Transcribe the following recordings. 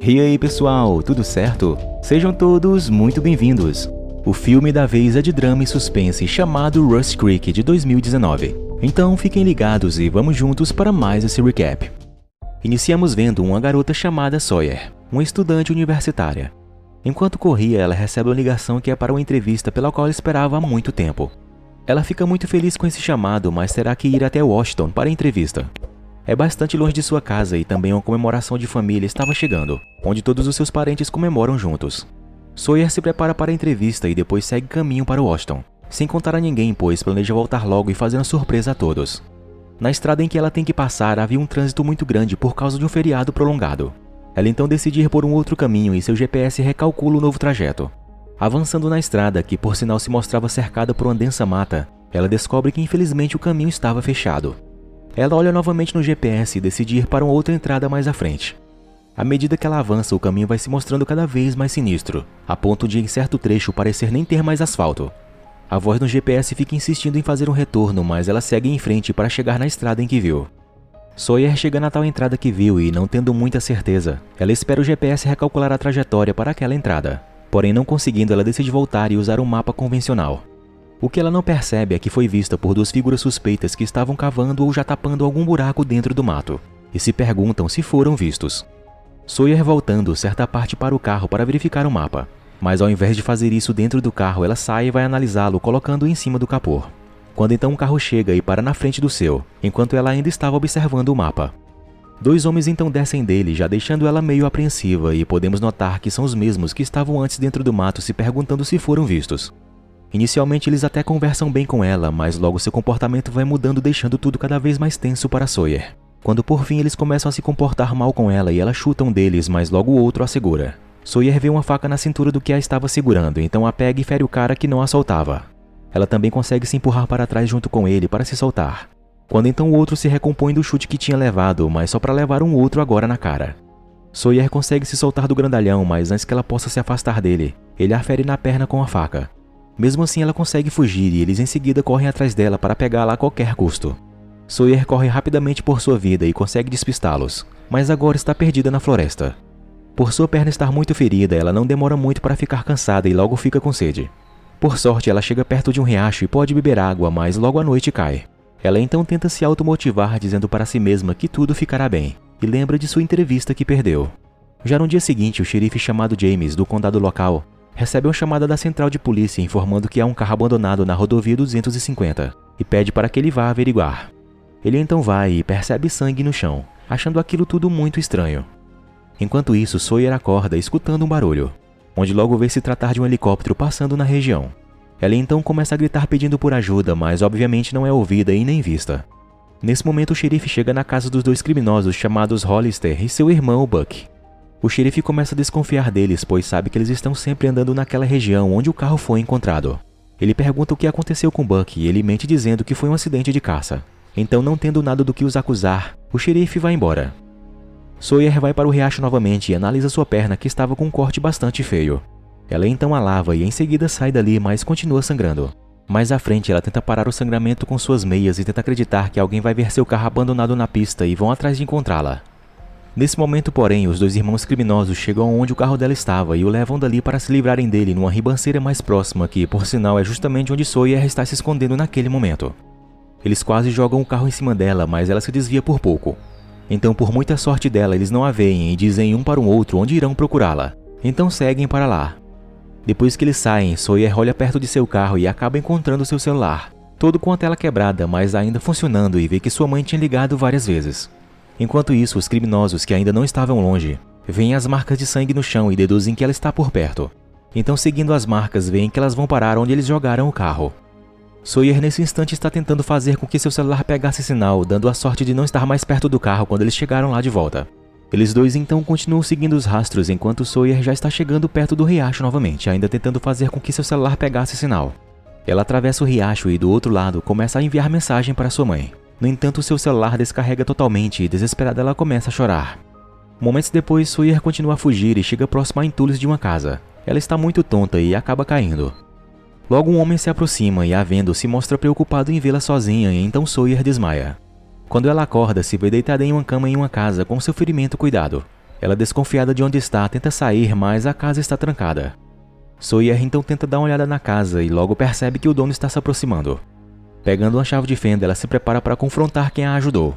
E aí pessoal, tudo certo? Sejam todos muito bem-vindos. O filme da vez é de drama e suspense chamado Rust Creek de 2019. Então fiquem ligados e vamos juntos para mais esse recap. Iniciamos vendo uma garota chamada Sawyer, uma estudante universitária. Enquanto corria, ela recebe uma ligação que é para uma entrevista pela qual ela esperava há muito tempo. Ela fica muito feliz com esse chamado, mas terá que ir até Washington para a entrevista. É bastante longe de sua casa e também uma comemoração de família estava chegando, onde todos os seus parentes comemoram juntos. Sawyer se prepara para a entrevista e depois segue caminho para Washington, sem contar a ninguém, pois planeja voltar logo e fazer uma surpresa a todos. Na estrada em que ela tem que passar havia um trânsito muito grande por causa de um feriado prolongado. Ela então decide ir por um outro caminho e seu GPS recalcula o novo trajeto. Avançando na estrada, que por sinal se mostrava cercada por uma densa mata, ela descobre que infelizmente o caminho estava fechado. Ela olha novamente no GPS e decide ir para uma outra entrada mais à frente. À medida que ela avança, o caminho vai se mostrando cada vez mais sinistro, a ponto de em certo trecho parecer nem ter mais asfalto. A voz no GPS fica insistindo em fazer um retorno, mas ela segue em frente para chegar na estrada em que viu. Sawyer chega na tal entrada que viu e, não tendo muita certeza, ela espera o GPS recalcular a trajetória para aquela entrada. Porém, não conseguindo, ela decide voltar e usar um mapa convencional. O que ela não percebe é que foi vista por duas figuras suspeitas que estavam cavando ou já tapando algum buraco dentro do mato, e se perguntam se foram vistos. Sawyer voltando certa parte para o carro para verificar o mapa, mas ao invés de fazer isso dentro do carro, ela sai e vai analisá-lo colocando-o em cima do capô. Quando então um carro chega e para na frente do seu, enquanto ela ainda estava observando o mapa. Dois homens então descem dele, já deixando ela meio apreensiva, e podemos notar que são os mesmos que estavam antes dentro do mato se perguntando se foram vistos. Inicialmente eles até conversam bem com ela, mas logo seu comportamento vai mudando, deixando tudo cada vez mais tenso para Sawyer. Quando por fim eles começam a se comportar mal com ela e ela chuta um deles, mas logo o outro a segura. Sawyer vê uma faca na cintura do que a estava segurando, então a pega e fere o cara que não a soltava. Ela também consegue se empurrar para trás junto com ele para se soltar. Quando então o outro se recompõe do chute que tinha levado, mas só para levar um outro agora na cara. Sawyer consegue se soltar do grandalhão, mas antes que ela possa se afastar dele, ele a fere na perna com a faca. Mesmo assim ela consegue fugir e eles em seguida correm atrás dela para pegá-la a qualquer custo. Sawyer corre rapidamente por sua vida e consegue despistá-los, mas agora está perdida na floresta. Por sua perna estar muito ferida, ela não demora muito para ficar cansada e logo fica com sede. Por sorte, ela chega perto de um riacho e pode beber água, mas logo a noite cai. Ela então tenta se automotivar dizendo para si mesma que tudo ficará bem, e lembra de sua entrevista que perdeu. Já no dia seguinte, o xerife chamado James, do condado local, recebe uma chamada da central de polícia informando que há um carro abandonado na rodovia 250 e pede para que ele vá averiguar. Ele então vai e percebe sangue no chão, achando aquilo tudo muito estranho. Enquanto isso, Sawyer acorda escutando um barulho, onde logo vê se tratar de um helicóptero passando na região. Ela então começa a gritar pedindo por ajuda, mas obviamente não é ouvida e nem vista. Nesse momento, o xerife chega na casa dos dois criminosos chamados Hollister e seu irmão Buck. O xerife começa a desconfiar deles, pois sabe que eles estão sempre andando naquela região onde o carro foi encontrado. Ele pergunta o que aconteceu com Buck e ele mente dizendo que foi um acidente de caça. Então, não tendo nada do que os acusar, o xerife vai embora. Sawyer vai para o riacho novamente e analisa sua perna, que estava com um corte bastante feio. Ela então a lava e em seguida sai dali, mas continua sangrando. Mais à frente, ela tenta parar o sangramento com suas meias e tenta acreditar que alguém vai ver seu carro abandonado na pista e vão atrás de encontrá-la. Nesse momento, porém, os dois irmãos criminosos chegam onde o carro dela estava e o levam dali para se livrarem dele numa ribanceira mais próxima, que, por sinal, é justamente onde Sawyer está se escondendo naquele momento. Eles quase jogam o carro em cima dela, mas ela se desvia por pouco. Então, por muita sorte dela, eles não a veem e dizem um para o outro onde irão procurá-la. Então seguem para lá. Depois que eles saem, Sawyer olha perto de seu carro e acaba encontrando seu celular, todo com a tela quebrada, mas ainda funcionando, e vê que sua mãe tinha ligado várias vezes. Enquanto isso, os criminosos, que ainda não estavam longe, veem as marcas de sangue no chão e deduzem que ela está por perto. Então, seguindo as marcas, veem que elas vão parar onde eles jogaram o carro. Sawyer nesse instante está tentando fazer com que seu celular pegasse sinal, dando a sorte de não estar mais perto do carro quando eles chegaram lá de volta. Eles dois então continuam seguindo os rastros, enquanto Sawyer já está chegando perto do riacho novamente, ainda tentando fazer com que seu celular pegasse sinal. Ela atravessa o riacho e do outro lado começa a enviar mensagem para sua mãe. No entanto, seu celular descarrega totalmente e, desesperada, ela começa a chorar. Momentos depois, Sawyer continua a fugir e chega próximo a entulhos de uma casa. Ela está muito tonta e acaba caindo. Logo um homem se aproxima e, a vendo, se mostra preocupado em vê-la sozinha e então Sawyer desmaia. Quando ela acorda, se vê deitada em uma cama em uma casa com seu ferimento cuidado. Ela, desconfiada de onde está, tenta sair, mas a casa está trancada. Sawyer então tenta dar uma olhada na casa e logo percebe que o dono está se aproximando. Pegando uma chave de fenda, ela se prepara para confrontar quem a ajudou.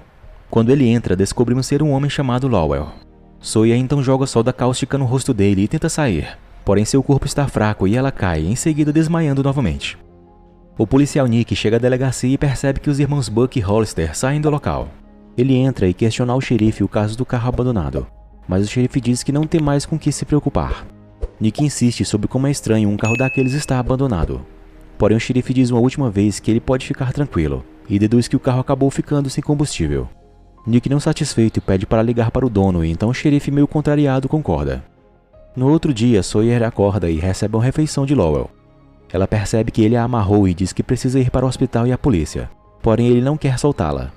Quando ele entra, descobrimos ser um homem chamado Lowell. Sawyer então joga soda cáustica no rosto dele e tenta sair, porém seu corpo está fraco e ela cai, em seguida desmaiando novamente. O policial Nick chega à delegacia e percebe que os irmãos Buck e Hollister saem do local. Ele entra e questiona ao xerife o caso do carro abandonado, mas o xerife diz que não tem mais com que se preocupar. Nick insiste sobre como é estranho um carro daqueles estar abandonado. Porém o xerife diz uma última vez que ele pode ficar tranquilo, e deduz que o carro acabou ficando sem combustível. Nick, não satisfeito, pede para ligar para o dono e então o xerife, meio contrariado, concorda. No outro dia, Sawyer acorda e recebe uma refeição de Lowell. Ela percebe que ele a amarrou e diz que precisa ir para o hospital e a polícia, porém ele não quer soltá-la.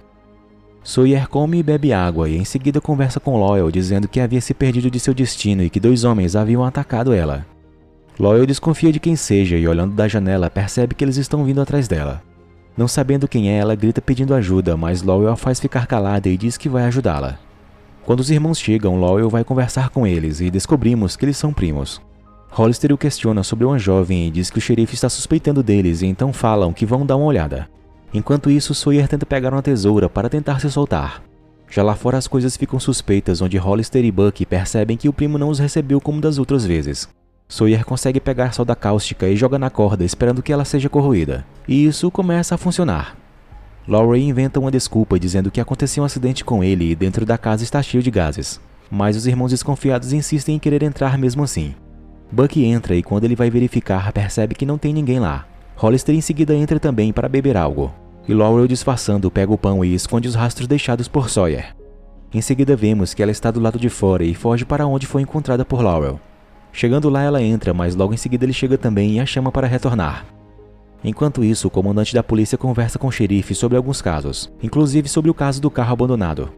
Sawyer come e bebe água e em seguida conversa com Lowell dizendo que havia se perdido de seu destino e que 2 homens haviam atacado ela. Lowell desconfia de quem seja e, olhando da janela, percebe que eles estão vindo atrás dela. Não sabendo quem é, ela grita pedindo ajuda, mas Lowell a faz ficar calada e diz que vai ajudá-la. Quando os irmãos chegam, Lowell vai conversar com eles e descobrimos que eles são primos. Hollister o questiona sobre uma jovem e diz que o xerife está suspeitando deles e então falam que vão dar uma olhada. Enquanto isso, Sawyer tenta pegar uma tesoura para tentar se soltar. Já lá fora as coisas ficam suspeitas, onde Hollister e Buck percebem que o primo não os recebeu como das outras vezes. Sawyer consegue pegar soda cáustica e joga na corda esperando que ela seja corroída, e isso começa a funcionar. Laurie inventa uma desculpa dizendo que aconteceu um acidente com ele e dentro da casa está cheio de gases, mas os irmãos desconfiados insistem em querer entrar mesmo assim. Buck entra e quando ele vai verificar percebe que não tem ninguém lá. Hollister em seguida entra também para beber algo, e Laurel, disfarçando, pega o pão e esconde os rastros deixados por Sawyer. Em seguida vemos que ela está do lado de fora e foge para onde foi encontrada por Laurel. Chegando lá ela entra, mas logo em seguida ele chega também e a chama para retornar. Enquanto isso, o comandante da polícia conversa com o xerife sobre alguns casos, inclusive sobre o caso do carro abandonado.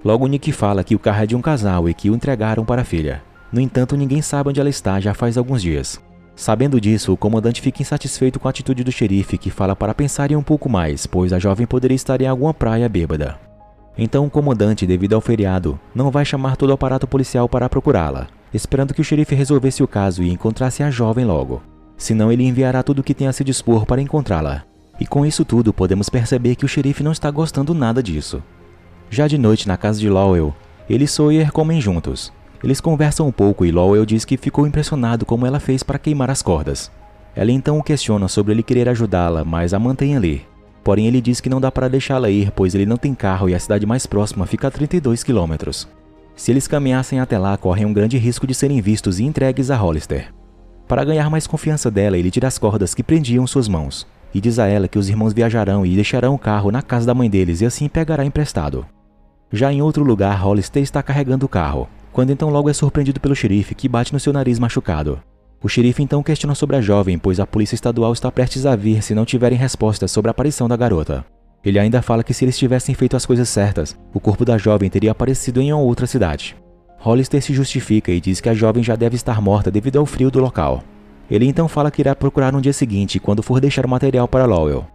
Logo Nick fala que o carro é de um casal e que o entregaram para a filha. No entanto, ninguém sabe onde ela está já faz alguns dias. Sabendo disso, o comandante fica insatisfeito com a atitude do xerife, que fala para pensarem um pouco mais, pois a jovem poderia estar em alguma praia bêbada. Então o comandante, devido ao feriado, não vai chamar todo o aparato policial para procurá-la, esperando que o xerife resolvesse o caso e encontrasse a jovem logo. Senão ele enviará tudo o que tem a se dispor para encontrá-la. E com isso tudo, podemos perceber que o xerife não está gostando nada disso. Já de noite, na casa de Lowell, ele e Sawyer comem juntos. Eles conversam um pouco e Lowell diz que ficou impressionado como ela fez para queimar as cordas. Ela então o questiona sobre ele querer ajudá-la, mas a mantém ali. Porém ele diz que não dá para deixá-la ir, pois ele não tem carro e a cidade mais próxima fica a 32 km. Se eles caminhassem até lá, correm um grande risco de serem vistos e entregues a Hollister. Para ganhar mais confiança dela, ele tira as cordas que prendiam suas mãos, e diz a ela que os irmãos viajarão e deixarão o carro na casa da mãe deles e assim pegará emprestado. Já em outro lugar, Hollister está carregando o carro, quando então logo é surpreendido pelo xerife, que bate no seu nariz machucado. O xerife então questiona sobre a jovem, pois a polícia estadual está prestes a vir se não tiverem respostas sobre a aparição da garota. Ele ainda fala que se eles tivessem feito as coisas certas, o corpo da jovem teria aparecido em uma outra cidade. Hollister se justifica e diz que a jovem já deve estar morta devido ao frio do local. Ele então fala que irá procurar no dia seguinte, quando for deixar o material para Lowell.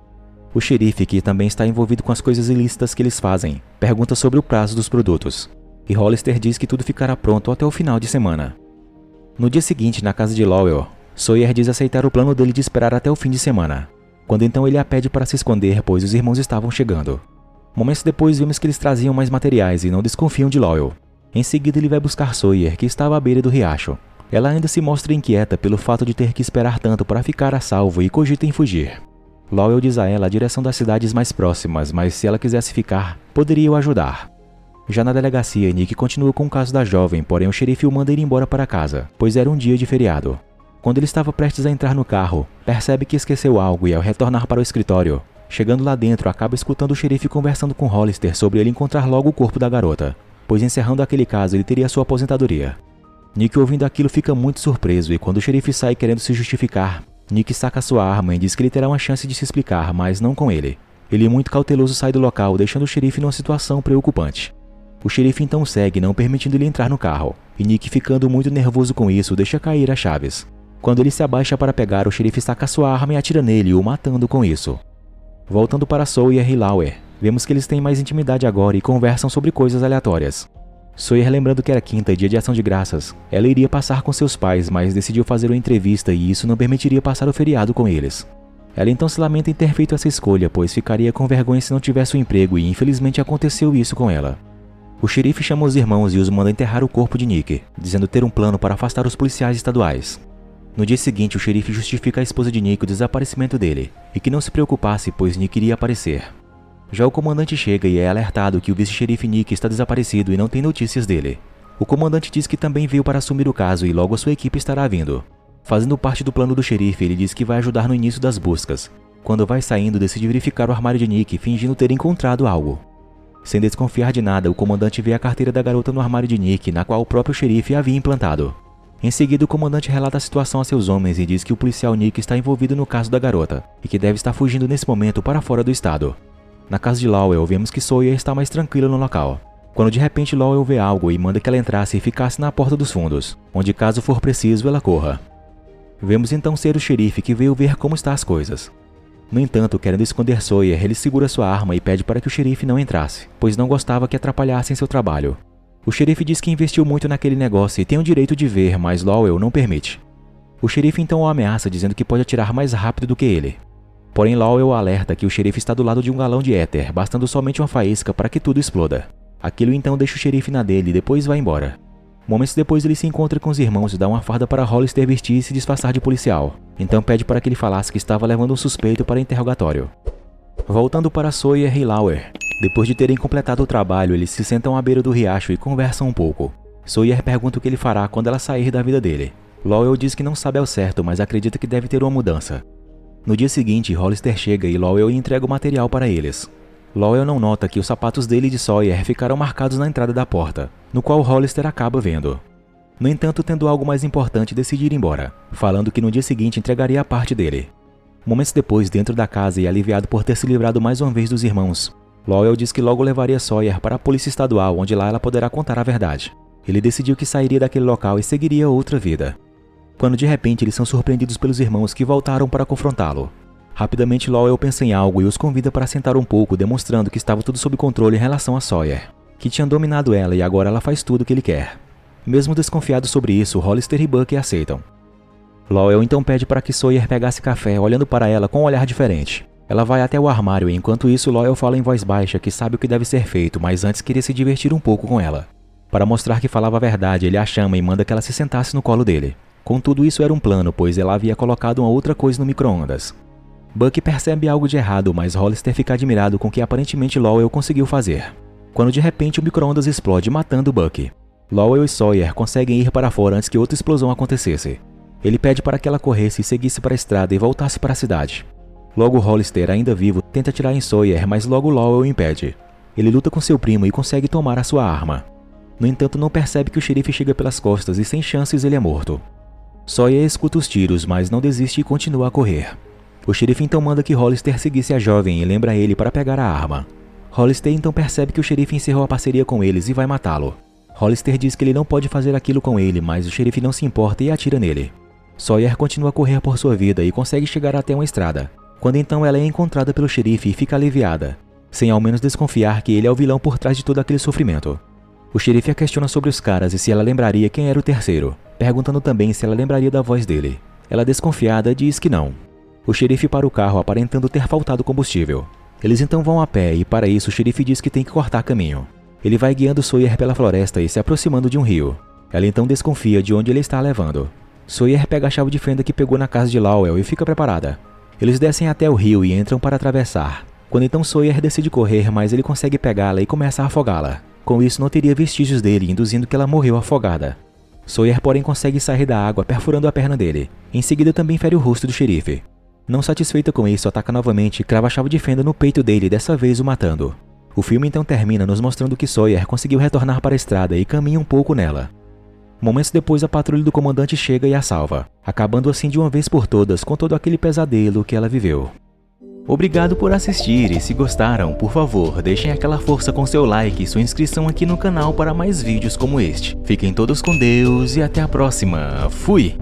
O xerife, que também está envolvido com as coisas ilícitas que eles fazem, pergunta sobre o prazo dos produtos. E Hollister diz que tudo ficará pronto até o final de semana. No dia seguinte, na casa de Lowell, Sawyer diz aceitar o plano dele de esperar até o fim de semana, quando então ele a pede para se esconder, pois os irmãos estavam chegando. Momentos depois vimos que eles traziam mais materiais e não desconfiam de Lowell. Em seguida ele vai buscar Sawyer, que estava à beira do riacho. Ela ainda se mostra inquieta pelo fato de ter que esperar tanto para ficar a salvo e cogita em fugir. Lowell diz a ela a direção das cidades mais próximas, mas se ela quisesse ficar, poderia o ajudar. Já na delegacia, Nick continua com o caso da jovem, porém o xerife o manda ir embora para casa, pois era um dia de feriado. Quando ele estava prestes a entrar no carro, percebe que esqueceu algo e ao retornar para o escritório, chegando lá dentro, acaba escutando o xerife conversando com Hollister sobre ele encontrar logo o corpo da garota, pois encerrando aquele caso ele teria sua aposentadoria. Nick, ouvindo aquilo, fica muito surpreso e quando o xerife sai querendo se justificar, Nick saca sua arma e diz que ele terá uma chance de se explicar, mas não com ele. Ele, muito cauteloso, sai do local, deixando o xerife numa situação preocupante. O xerife então segue, não permitindo ele entrar no carro, e Nick, ficando muito nervoso com isso, deixa cair as chaves. Quando ele se abaixa para pegar, o xerife saca sua arma e atira nele, o matando com isso. Voltando para Sawyer e Lauer, vemos que eles têm mais intimidade agora e conversam sobre coisas aleatórias. Sawyer, lembrando que era quinta, dia de ação de graças, ela iria passar com seus pais, mas decidiu fazer uma entrevista e isso não permitiria passar o feriado com eles. Ela então se lamenta em ter feito essa escolha, pois ficaria com vergonha se não tivesse um emprego e infelizmente aconteceu isso com ela. O xerife chama os irmãos e os manda enterrar o corpo de Nick, dizendo ter um plano para afastar os policiais estaduais. No dia seguinte, o xerife justifica à esposa de Nick o desaparecimento dele, e que não se preocupasse, pois Nick iria aparecer. Já o comandante chega e é alertado que o vice-xerife Nick está desaparecido e não tem notícias dele. O comandante diz que também veio para assumir o caso e logo a sua equipe estará vindo. Fazendo parte do plano do xerife, ele diz que vai ajudar no início das buscas. Quando vai saindo, decide verificar o armário de Nick, fingindo ter encontrado algo. Sem desconfiar de nada, o comandante vê a carteira da garota no armário de Nick, na qual o próprio xerife havia implantado. Em seguida, o comandante relata a situação a seus homens e diz que o policial Nick está envolvido no caso da garota e que deve estar fugindo nesse momento para fora do estado. Na casa de Lowell, vemos que Sawyer está mais tranquila no local, quando de repente Lowell vê algo e manda que ela entrasse e ficasse na porta dos fundos, onde caso for preciso ela corra. Vemos então ser o xerife que veio ver como estão as coisas. No entanto, querendo esconder Sawyer, ele segura sua arma e pede para que o xerife não entrasse, pois não gostava que atrapalhassem seu trabalho. O xerife diz que investiu muito naquele negócio e tem o direito de ver, mas Lowell não permite. O xerife então o ameaça dizendo que pode atirar mais rápido do que ele. Porém, Lowell alerta que o xerife está do lado de um galão de éter, bastando somente uma faísca para que tudo exploda. Aquilo então deixa o xerife na dele e depois vai embora. Momentos depois ele se encontra com os irmãos e dá uma farda para Hollister vestir e se disfarçar de policial. Então pede para que ele falasse que estava levando um suspeito para interrogatório. Voltando para Sawyer e Lowell. Depois de terem completado o trabalho, eles se sentam à beira do riacho e conversam um pouco. Sawyer pergunta o que ele fará quando ela sair da vida dele. Lowell diz que não sabe ao certo, mas acredita que deve ter uma mudança. No dia seguinte, Hollister chega e Lowell entrega o material para eles. Lowell não nota que os sapatos dele e de Sawyer ficaram marcados na entrada da porta, no qual Hollister acaba vendo. No entanto, tendo algo mais importante, decide ir embora, falando que no dia seguinte entregaria a parte dele. Momentos depois, dentro da casa e aliviado por ter se livrado mais uma vez dos irmãos, Lowell diz que logo levaria Sawyer para a polícia estadual, onde lá ela poderá contar a verdade. Ele decidiu que sairia daquele local e seguiria outra vida. Quando de repente eles são surpreendidos pelos irmãos que voltaram para confrontá-lo. Rapidamente Lowell pensa em algo e os convida para sentar um pouco, demonstrando que estava tudo sob controle em relação a Sawyer, que tinha dominado ela e agora ela faz tudo o que ele quer. Mesmo desconfiado sobre isso, Hollister e Bucky aceitam. Lowell então pede para que Sawyer pegasse café, olhando para ela com um olhar diferente. Ela vai até o armário e enquanto isso Lowell fala em voz baixa que sabe o que deve ser feito, mas antes queria se divertir um pouco com ela. Para mostrar que falava a verdade, ele a chama e manda que ela se sentasse no colo dele. Contudo, isso era um plano, pois ela havia colocado uma outra coisa no micro-ondas. Bucky percebe algo de errado, mas Hollister fica admirado com o que aparentemente Lowell conseguiu fazer. Quando de repente o micro-ondas explode, matando Bucky. Lowell e Sawyer conseguem ir para fora antes que outra explosão acontecesse. Ele pede para que ela corresse e seguisse para a estrada e voltasse para a cidade. Logo Hollister, ainda vivo, tenta atirar em Sawyer, mas logo Lowell o impede. Ele luta com seu primo e consegue tomar a sua arma. No entanto, não percebe que o xerife chega pelas costas e sem chances ele é morto. Sawyer escuta os tiros, mas não desiste e continua a correr. O xerife então manda que Hollister seguisse a jovem e lembra ele para pegar a arma. Hollister então percebe que o xerife encerrou a parceria com eles e vai matá-lo. Hollister diz que ele não pode fazer aquilo com ele, mas o xerife não se importa e atira nele. Sawyer continua a correr por sua vida e consegue chegar até uma estrada, quando então ela é encontrada pelo xerife e fica aliviada, sem ao menos desconfiar que ele é o vilão por trás de todo aquele sofrimento. O xerife a questiona sobre os caras e se ela lembraria quem era o terceiro, perguntando também se ela lembraria da voz dele. Ela, desconfiada, diz que não. O xerife para o carro aparentando ter faltado combustível. Eles então vão a pé e para isso o xerife diz que tem que cortar caminho. Ele vai guiando Sawyer pela floresta e se aproximando de um rio. Ela então desconfia de onde ele está levando. Sawyer pega a chave de fenda que pegou na casa de Lowell e fica preparada. Eles descem até o rio e entram para atravessar. Quando então Sawyer decide correr, mas ele consegue pegá-la e começa a afogá-la. Com isso não teria vestígios dele, induzindo que ela morreu afogada. Sawyer porém consegue sair da água perfurando a perna dele. Em seguida também fere o rosto do xerife. Não satisfeita com isso, ataca novamente e crava a chave de fenda no peito dele, dessa vez o matando. O filme então termina nos mostrando que Sawyer conseguiu retornar para a estrada e caminha um pouco nela. Momentos depois a patrulha do comandante chega e a salva, acabando assim de uma vez por todas com todo aquele pesadelo que ela viveu. Obrigado por assistir e se gostaram, por favor, deixem aquela força com seu like e sua inscrição aqui no canal para mais vídeos como este. Fiquem todos com Deus e até a próxima. Fui!